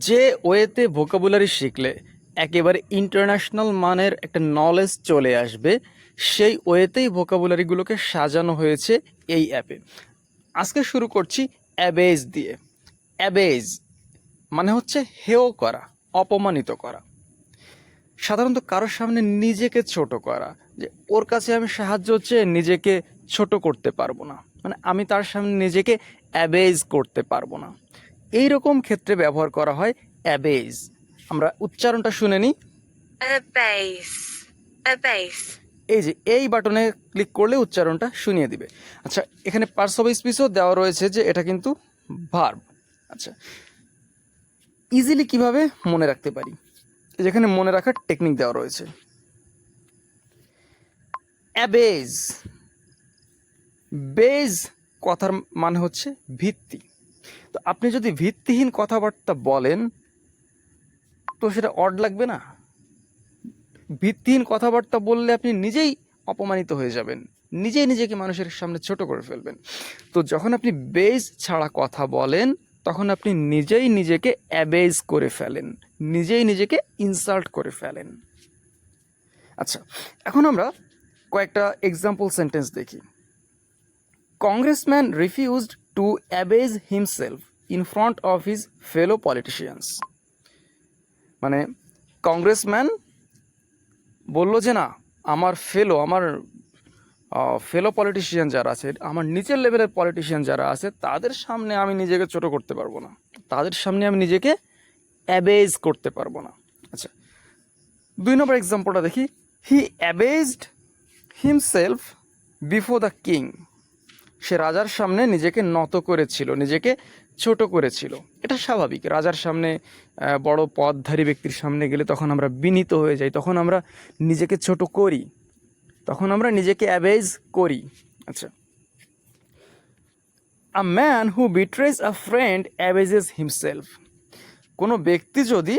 যে ওয়েতে ভোকাবুলারি শিখলে একেবারে ইন্টারন্যাশনাল মানের একটা নলেজ চলে আসবে, সেই ওয়েতেই ভোকাবুলারিগুলোকে সাজানো হয়েছে এই অ্যাপে। আজকে শুরু করছি অ্যাবেজ দিয়ে। অ্যাবেজ মানে হচ্ছে হেয় করা, অপমানিত করা। সাধারণত কারোর সামনে নিজেকে ছোট করা, যে ওর কাছে আমি সাহায্য চেয়ে নিজেকে ছোট করতে পারবো না, মানে আমি তার সামনে নিজেকে অ্যাবেজ করতে পারবো না, এই রকম ক্ষেত্রে ব্যবহার করা হয় অ্যাবেজ। আমরা উচ্চারণটা শুনে নিই। Abase. Abase. এই যে এই বাটনে ক্লিক করলে উচ্চারণটা শুনিয়ে দিবে। আচ্ছা, এখানে পার্টস অফ স্পিচও দেওয়া রয়েছে যে এটা কিন্তু ভার্ব। আচ্ছা, ইজিলি কিভাবে মনে রাখতে পারি, যেখানে মনে রাখার টেকনিক দেওয়া রয়েছে। অ্যাবেজ, বেজ কথার মানে হচ্ছে ভিত্তি। তো আপনি যদি ভিত্তিহীন কথাবার্তা বলেন তো সেটা অড লাগবে না? ভিত্তিহীন কথাবার্তা বললে আপনি নিজেই অপমানিত হয়ে যাবেন, নিজেই নিজেকে মানুষের সামনে ছোট করে ফেলবেন। তো যখন আপনি বেজ ছাড়া কথা বলেন তখন আপনি নিজেই নিজেকে অ্যাবেজ করে ফেলেন, নিজেই নিজেকে ইনসাল্ট করে ফেলেন। আচ্ছা, এখন আমরা কয়েকটা এক্সাম্পল সেন্টেন্স দেখি। Congressman refused to abase himself in front of his fellow politicians. মানে কংগ্রেসম্যান বললো যে না, আমার ফেলো পলিটিশিয়ান যারা আছে, আমার নিচের লেভেলের পলিটিশিয়ান যারা আছে, তাদের সামনে আমি নিজেকে ছোট করতে পারবো না, তাদের সামনে আমি নিজেকে অ্যাবেজ করতে পারবো না। আচ্ছা, 2 নম্বর এক্সাম্পলটা দেখি। হি অ্যাবেজড হিমসেলফ বিফোর দ্য কিং। সে রাজার সামনে নিজেকে নত করেছিল, নিজেকে ছোট করেছিল। এটা স্বাভাবিক, রাজার সামনে বড় পদধারী ব্যক্তির সামনে গেলে তখন আমরা বিনীত হয়ে যাই, তখন আমরা নিজেকে ছোট করি, তখন আমরা নিজেকে অ্যাবেজ করি। আচ্ছা, a man who betrays a friend abases himself. কোনো ব্যক্তি যদি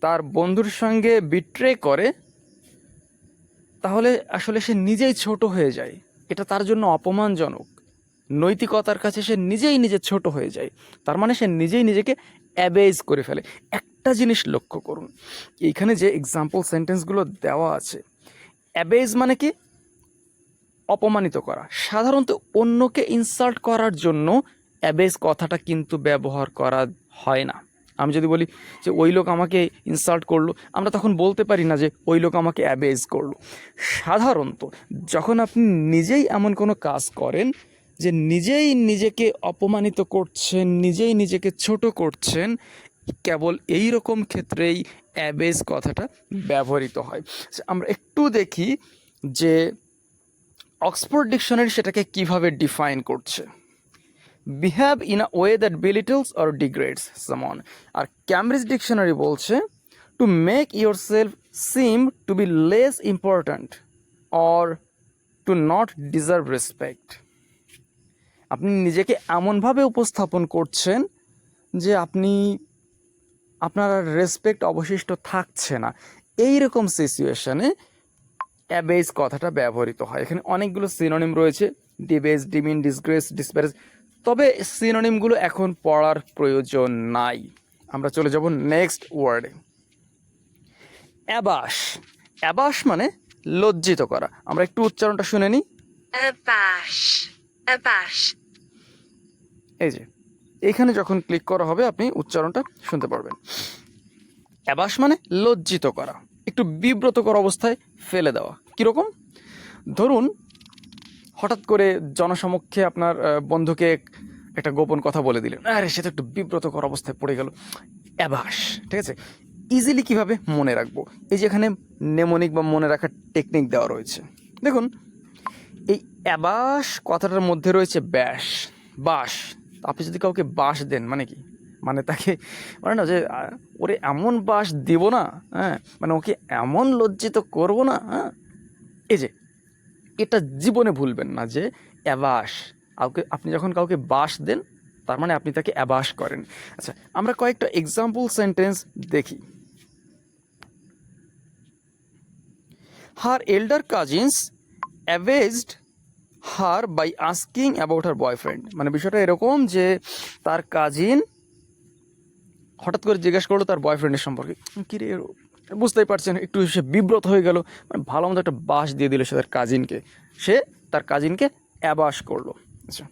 তার বন্ধুর সঙ্গে বিট্রে করে তাহলে আসলে সে নিজেই ছোট হয়ে যায়, এটা তার জন্য অপমানজনক। নৈতিকতার কাছে সে নিজেই নিজে ছোট হয়ে যায়, তার মানে সে নিজেই নিজেকে অ্যাবেজ করে ফেলে। একটা জিনিস লক্ষ্য করুন, এইখানে যে এক্সাম্পল সেন্টেন্সগুলো দেওয়া আছে, অ্যাবেজ মানে কি? অপমানিত করা। সাধারণত অন্যকে ইনসাল্ট করার জন্য অ্যাবেজ কথাটা কিন্তু ব্যবহার করা হয় না। আমি যদি বলি যে ওই লোক আমাকে ইনসাল্ট করলো, আমরা তখন বলতে পারি না যে ওই লোক আমাকে অ্যাবেজ করলো। সাধারণত যখন আপনি নিজেই এমন কোনো কাজ করেন যে নিজেই নিজেকে অপমানিত করছেন, নিজেই নিজেকে ছোট করছেন, কেবল এই রকম ক্ষেত্রেই অ্যাবেজ কথাটা ব্যবহৃত হয়। আমরা একটু দেখি যে অক্সফোর্ড ডিকশনারি সেটাকে কিভাবে ডিফাইন করছে। Behave in a way that belittles or degrades someone. আর ক্যামব্রিজ ডিকশনারি বলছে to make your self seem to be less important or to not deserve respect. আপনি নিজেকে এমনভাবে উপস্থাপন করছেন যে আপনার রেসপেক্ট অবশিষ্ট থাকছে না, এই রকম সিচুয়েশনে অ্যাবেজ কথাটা ব্যবহৃত হয়। এখানে অনেকগুলো সিনোনিম রয়েছে, ডিবেজ, ডিমিন, ডিসগ্রেস, ডিসপ্যারেজ, তবে সিনোনিমগুলো এখন পড়ার প্রয়োজন নাই। আমরা চলে যাব নেক্সট ওয়ার্ডে। অ্যাবাশ। অ্যাবাশ মানে লজ্জিত করা। আমরা একটু উচ্চারণটা শুনে নিই। Abash. Abash. এই যে এইখানে যখন ক্লিক করা হবে আপনি উচ্চারণটা শুনতে পারবেন। অ্যাবাশ মানে লজ্জিত করা, একটু বিব্রতকর অবস্থায় ফেলে দেওয়া। কীরকম? ধরুন হঠাৎ করে জনসমক্ষে আপনার বন্ধুকে একটা গোপন কথা বলে দিলেন, আরে সে তো একটু বিব্রতকর অবস্থায় পড়ে গেল। অ্যাবাস, ঠিক আছে? ইজিলি কিভাবে মনে রাখবো, এই যে এখানে নেমোনিক বা মনে রাখার টেকনিক দেওয়া রয়েছে। দেখুন, এই অ্যাবাস কথাটার মধ্যে রয়েছে ব্যাস, বাস। আপনি যদি কাউকে বাস দেন মানে কি, মানে তাকে মানে না যে ওরে এমন বাস দিব না, হ্যাঁ, মানে ওকে এমন লজ্জিত করব না, হ্যাঁ। এই যে এটা জীবনে ভুলবেন না যে অ্যাবাস, আপনি যখন কাউকে বাস দেন তার মানে আপনি তাকে অ্যাবাস করেন। আচ্ছা, আমরা কয়েকটা এক্সাম্পল সেন্টেন্স দেখি। Her elder cousins abased her by asking about her boyfriend. মানে বিষয়টা এরকম যে তার কাজিন হঠাৎ করে জিজ্ঞেস করলো তার বয়ফ্রেন্ডের সম্পর্কে, কী রে, বুঝতেই পারছেন একটু সে বিব্রত হয়ে গেল, মানে ভালো মতো একটা বাস দিয়ে দিল সে তার কাজিনকে অ্যাবাস করলো। আচ্ছা,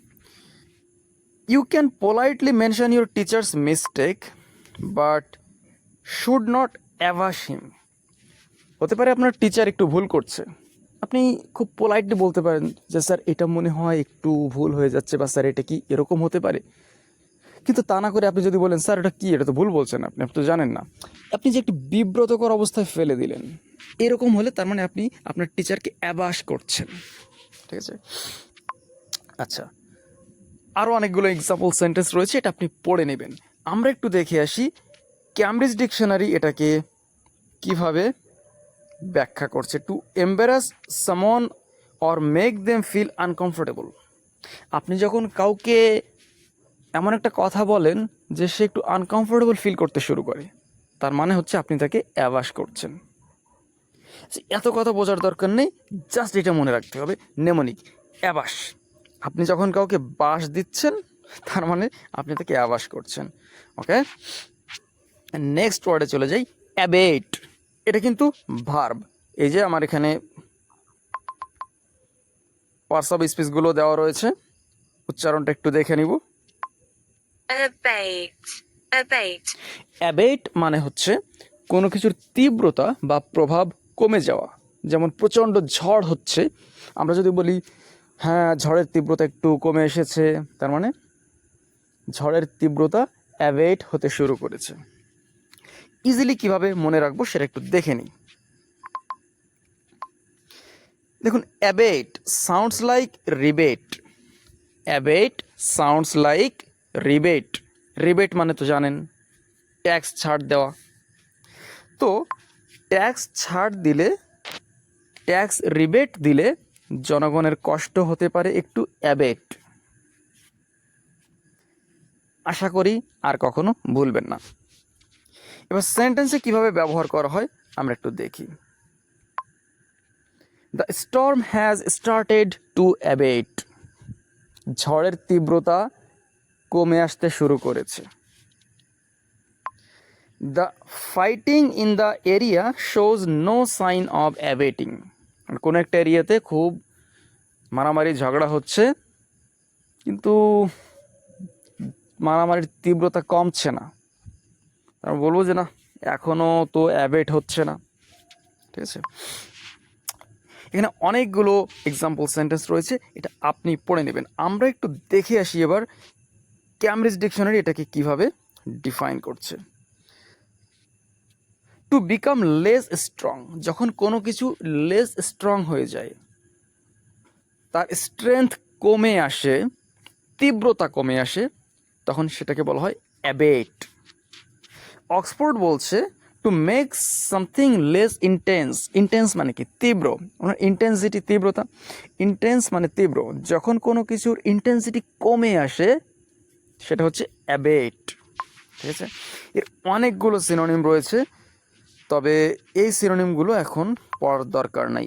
you can politely mention your teacher's mistake but should not abase him. হতে পারে আপনার টিচার একটু ভুল করছে, আপনি খুব পোলাইটলি বলতে পারেন যে স্যার এটা মনে হয় একটু ভুল হয়ে যাচ্ছে, বা স্যার এটা কি এরকম হতে পারে। কিন্তু তা না করে আপনি যদি বলেন স্যার এটা কি, এটা তো ভুল বলছেন আপনি তো জানেন না, আপনি যে একটি বিব্রতকর অবস্থায় ফেলে দিলেন, এরকম হলে তার মানে আপনি আপনার টিচারকে অ্যাবাস করছেন। ঠিক আছে, আচ্ছা, আরও অনেকগুলো এক্সাম্পল সেন্টেন্স রয়েছে, এটা আপনি পড়ে নেবেন। আমরা একটু দেখে আসি ক্যামব্রিজ ডিকশনারি এটাকে কিভাবে ব্যাখ্যা করছে। To embarrass someone or make them feel uncomfortable. আপনি যখন কাউকে এমন একটা কথা বলেন যে সে একটু আনকমফোর্টেবল ফিল করতে শুরু করে, তার মানে হচ্ছে আপনি তাকে অ্যাবাস করছেন। এত কথা বোঝার দরকার নেই, জাস্ট এটা মনে রাখতে হবে, নেমোনিক অ্যাবাস। আপনি যখন কাউকে বাস দিচ্ছেন তার মানে আপনি তাকে অ্যাবাস করছেন। ওকে, নেক্সট ওয়ার্ডে চলে যাই, অ্যাবেট। এটা কিন্তু ভার্ব। এই যে আমার এখানে পার্টস অফ স্পিচগুলো দেওয়া রয়েছে, উচ্চারণটা একটু দেখে নিব। Abate. Abate. অ্যাবেট মানে হচ্ছে কোনো কিছুর তীব্রতা বা প্রভাব কমে যাওয়া। যেমন প্রচণ্ড ঝড় হচ্ছে, আমরা যদি বলি হ্যাঁ ঝড়ের তীব্রতা একটু কমে এসেছে, তার মানে ঝড়ের তীব্রতা অ্যাবেট হতে শুরু করেছে। ইজিলি কিভাবে মনে রাখবো সেটা একটু দেখে নিই। দেখুন, abate sounds like rebate. Abate sounds like rebate. Rebate মানে তো জানেন ট্যাক্স ছাড় দেওয়া। তো ট্যাক্স ছাড় দিলে, ট্যাক্স রিবেট দিলে জনগণের কষ্ট হতে পারে একটু অ্যাবেট। আশা করি আর কখনো ভুলবেন না। এবার সেন্টেন্সে কিভাবে ব্যবহার করা হয় আমরা একটু দেখি। The storm has started to abate. ঝড়ের তীব্রতা কমে আসতে শুরু করেছে। The fighting in the area shows no sign of abating. কোনো একটা এরিয়াতে খুব মারামারি ঝগড়া হচ্ছে, কিন্তু মারামারির তীব্রতা কমছে না। আমি বলবো যে না, এখনও তো অ্যাবেট হচ্ছে না। ঠিক আছে, এখানে অনেকগুলো এক্সাম্পল সেন্টেন্স রয়েছে, এটা আপনি পড়ে নেবেন। আমরা একটু দেখে আসি এবার ক্যামব্রিজ ডিকশনারি এটাকে কিভাবে ডিফাইন করছে। টু বিকাম লেস স্ট্রং, যখন কোনো কিছু লেস স্ট্রং হয়ে যায়, তার স্ট্রেংথ কমে আসে, তীব্রতা কমে আসে, তখন সেটাকে বলা হয় অ্যাবেট। অক্সফোর্ড বলছে to make something less intense. Intense মানে কি, তীব্র। ইন্টেন্সিটি তীব্রতা, ইন্টেন্স মানে তীব্র। যখন কোনো কিছুর ইন্টেন্সিটি কমে আসে সেটা হচ্ছে অ্যাবেট। ঠিক আছে, এর অনেকগুলো সিনোনিম রয়েছে, তবে এই সিনোনিমগুলো এখন পড়ার দরকার নাই।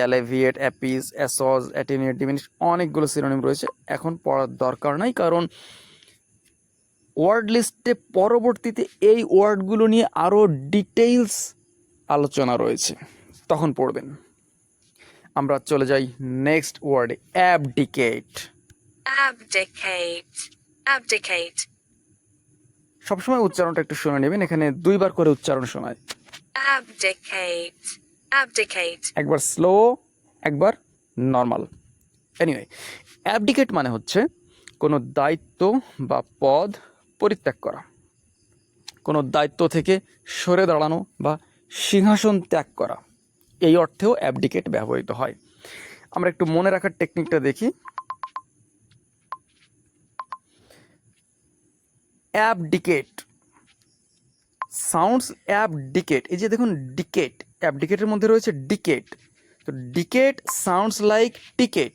অ্যালেভিয়েট, অ্যাপিস, অ্যাসজ, অ্যাটেনুয়েট, ডিমিনিশ, অনেকগুলো সিনোনিম রয়েছে, এখন পড়ার দরকার নাই, কারণ ওয়ার্ড লিস্টে পরবর্তীতে এই ওয়ার্ডগুলো নিয়ে আরও ডিটেইলস আলোচনা রয়েছে, তখন পড়বেন। আমরা চলে যাই নেক্সট ওয়ার্ডে, অ্যাবডিকেট। Abdicate. Abdicate. সবসময় উচ্চারণটা একটু শুনে নেবেন, এখানে দুইবার করে উচ্চারণ শোনায়। Abdicate. Abdicate. একবার স্লো, একবার নর্মাল। এনিওয়ে, অ্যাবডিকেট মানে হচ্ছে কোনো দায়িত্ব বা পদ পরিত্যাগ করা, কোনো দায়িত্ব থেকে সরে দাঁড়ানো বা সিংহাসন ত্যাগ করা, এই অর্থেও অ্যাবডিকেট ব্যবহৃত হয়। আমরা একটু মনে রাখার টেকনিকটা দেখি। অ্যাবডিকেট সাউন্ডস অ্যাবডিকেট, এই যে দেখুন ডিকেট, অ্যাবডিকেটের মধ্যে রয়েছে ডিকেট, তো ডিকেট সাউন্ডস লাইক টিকেট।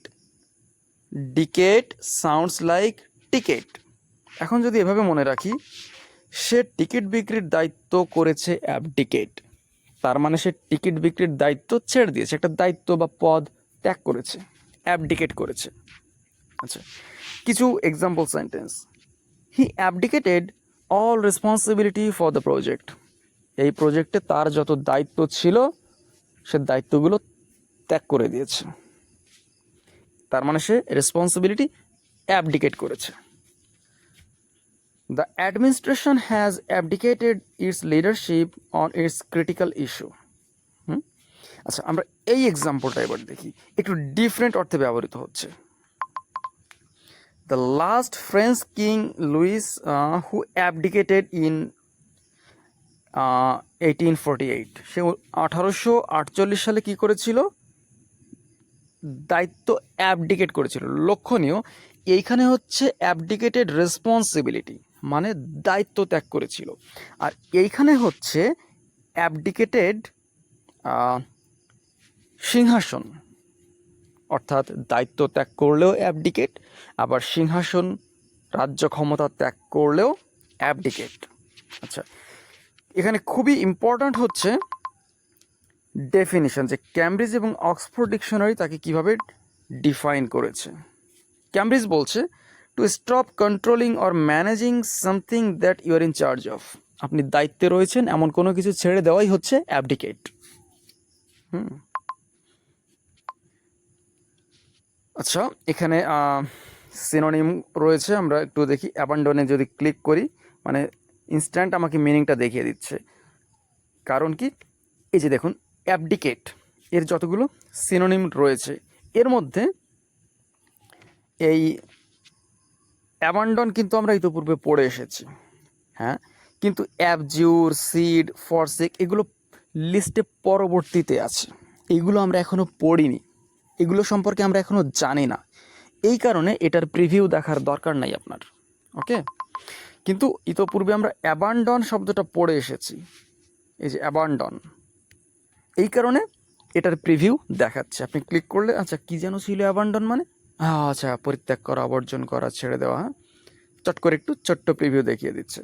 ডিকেট সাউন্ডস লাইক টিকেট। এখন যদি এভাবে মনে রাখি, সে টিকিট বিক্রির দায়িত্ব করেছে অ্যাবডিকেট, তার মানে সে টিকিট বিক্রির দায়িত্ব ছেড়ে দিয়েছে, একটা দায়িত্ব বা পদ ত্যাগ করেছে, অ্যাবডিকেট করেছে। আচ্ছা, কিছু example sentence. He abdicated all responsibility for the project. এই প্রজেক্টে তার যত দায়িত্ব ছিল সে দায়িত্বগুলো ত্যাগ করে দিয়েছে। তার মানে সে রেসপন্সিবিলিটি অ্যাবডিকেট করেছে। The administration has abdicated its leadership on its critical issue. আচ্ছা, আমরা এই এক্সাম্পলটা এবার দেখি, একটু ডিফারেন্ট অর্থে ব্যবহৃত হচ্ছে। The last French king Louis who abdicated in 1848, সে 1848 সালে কি করেছিল? দায়িত্ব অ্যাবডিকেট করেছিল। লক্ষণীয়, এইখানে হচ্ছে অ্যাবডিকেটেড রেসপন্সিবিলিটি, মানে দায়িত্ব ত্যাগ করেছিল। আর এইখানে হচ্ছে অ্যাবডিকেটেড সিংহাসন, অর্থাৎ দায়িত্ব ত্যাগ করলেও অ্যাবডিকেট, আবার সিংহাসন রাজ্য ক্ষমতা ত্যাগ করলেও অ্যাবডিকেট। আচ্ছা, এখানে খুবই ইম্পর্ট্যান্ট হচ্ছে ডেফিনিশন, যে ক্যামব্রিজ এবং অক্সফোর্ড ডিকশনারি তাকে কিভাবে ডিফাইন করেছে। ক্যামব্রিজ বলছে, to stop controlling or managing something that you are in charge of. আপনি দায়িত্বে রয়েছেন এমন কোনো কিছু ছেড়ে দেওয়াই হচ্ছে অ্যাবডিকেট। আচ্ছা, এখানে সিনোনিম রয়েছে, আমরা একটু দেখি। অ্যাবান্ডনে যদি ক্লিক করি, মানে ইনস্ট্যান্ট আমাকে মিনিংটা দেখিয়ে দিচ্ছে। কারণ কি, এই যে দেখুন, অ্যাবডিকেট এর যতগুলো সিনোনিম রয়েছে এর মধ্যে এই অ্যাবান্ডন কিন্তু আমরা ইতিপূর্বে পড়ে এসেছি, হ্যাঁ, কিন্তু অ্যাবজিউর, সিড, ফরসেক এগুলো লিস্টে পরবর্তীতে আছে। এইগুলো আমরা এখনও পড়িনি, এগুলো সম্পর্কে আমরা এখনও জানি না। এই কারণে এটার প্রিভিউ দেখার দরকার নাই আপনার, ওকে। কিন্তু ইতিপূর্বে আমরা অ্যাবান্ডন শব্দটা পড়ে এসেছি, এই যে অ্যাবান্ডন, এই কারণে এটার প্রিভিউ দেখাচ্ছে। আপনি ক্লিক করলে, আচ্ছা কী যেন ছিল অ্যাবান্ডন মানে, আচ্ছা পরিত্যাগ করা, অবর্জন করা, ছেড়ে দেওয়া, হ্যাঁ, চট করে একটু ছোট্ট প্রিভিউ দেখিয়ে দিচ্ছে।